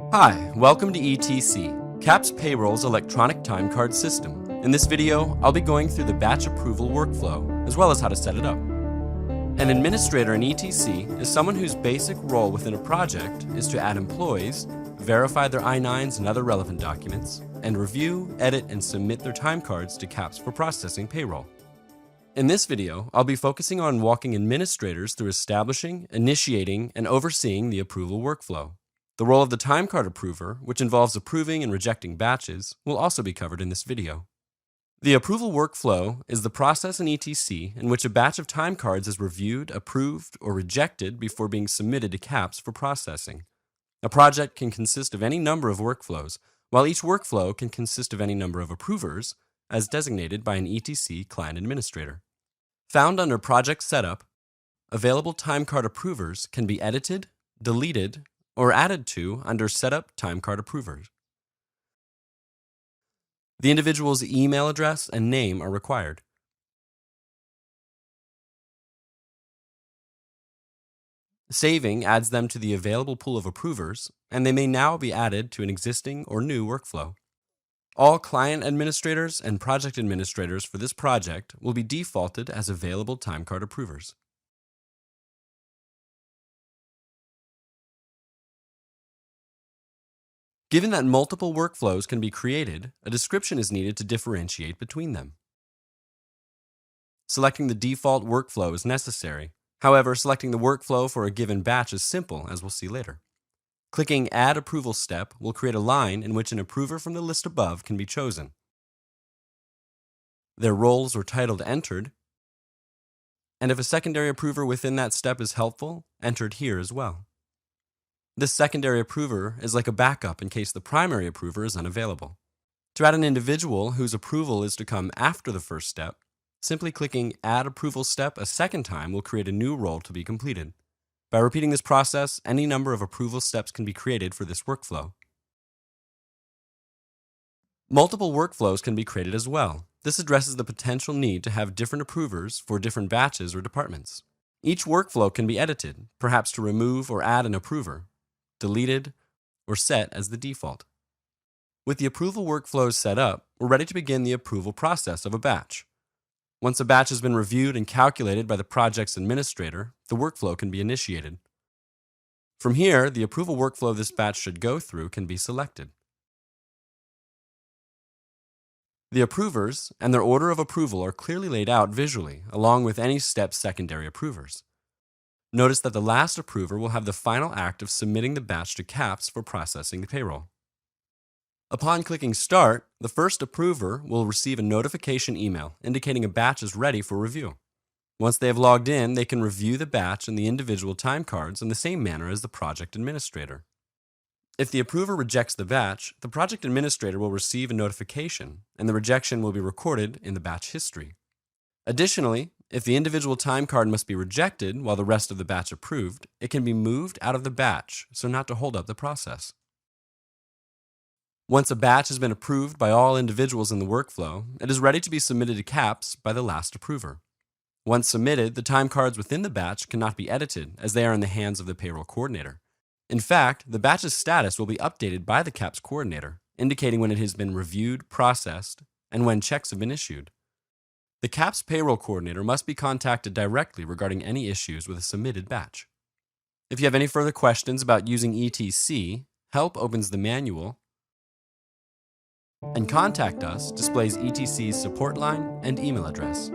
Hi, welcome to ETC, CAP's Payroll's electronic time card system. In this video, I'll be going through the batch approval workflow, as well as how to set it up. An administrator in ETC is someone whose basic role within a project is to add employees, verify their I-9s and other relevant documents, and review, edit, and submit their time cards to CAPS for processing payroll. In this video, I'll be focusing on walking administrators through establishing, initiating, and overseeing the approval workflow. The role of the time card approver, which involves approving and rejecting batches, will also be covered in this video. The approval workflow is the process in ETC in which a batch of time cards is reviewed, approved, or rejected before being submitted to CAPS for processing. A project can consist of any number of workflows, while each workflow can consist of any number of approvers, as designated by an ETC client administrator. Found under Project Setup, available time card approvers can be edited, deleted, or added to under Setup Time Card Approvers. The individual's email address and name are required. Saving adds them to the available pool of approvers, and they may now be added to an existing or new workflow. All client administrators and project administrators for this project will be defaulted as available time card approvers. Given that multiple workflows can be created, a description is needed to differentiate between them. Selecting the default workflow is necessary. However, selecting the workflow for a given batch is simple, as we'll see later. Clicking Add Approval Step will create a line in which an approver from the list above can be chosen. Their roles or title entered, and if a secondary approver within that step is helpful, entered here as well. This secondary approver is like a backup in case the primary approver is unavailable. To add an individual whose approval is to come after the first step, simply clicking Add Approval Step a second time will create a new role to be completed. By repeating this process, any number of approval steps can be created for this workflow. Multiple workflows can be created as well. This addresses the potential need to have different approvers for different batches or departments. Each workflow can be edited, perhaps to remove or add an approver, deleted, or set as the default. With the approval workflows set up, we're ready to begin the approval process of a batch. Once a batch has been reviewed and calculated by the project's administrator, the workflow can be initiated. From here, the approval workflow this batch should go through can be selected. The approvers and their order of approval are clearly laid out visually, along with any step secondary approvers. Notice that the last approver will have the final act of submitting the batch to CAPS for processing the payroll. Upon clicking Start, the first approver will receive a notification email indicating a batch is ready for review. Once they have logged in, they can review the batch and the individual time cards in the same manner as the project administrator. If the approver rejects the batch, the project administrator will receive a notification, and the rejection will be recorded in the batch history. Additionally, if the individual time card must be rejected while the rest of the batch approved, it can be moved out of the batch so not to hold up the process. Once a batch has been approved by all individuals in the workflow, it is ready to be submitted to CAPS by the last approver. Once submitted, the time cards within the batch cannot be edited as they are in the hands of the payroll coordinator. In fact, the batch's status will be updated by the CAPS coordinator, indicating when it has been reviewed, processed, and when checks have been issued. The CAPS payroll coordinator must be contacted directly regarding any issues with a submitted batch. If you have any further questions about using ETC, Help opens the manual, and Contact Us displays ETC's support line and email address.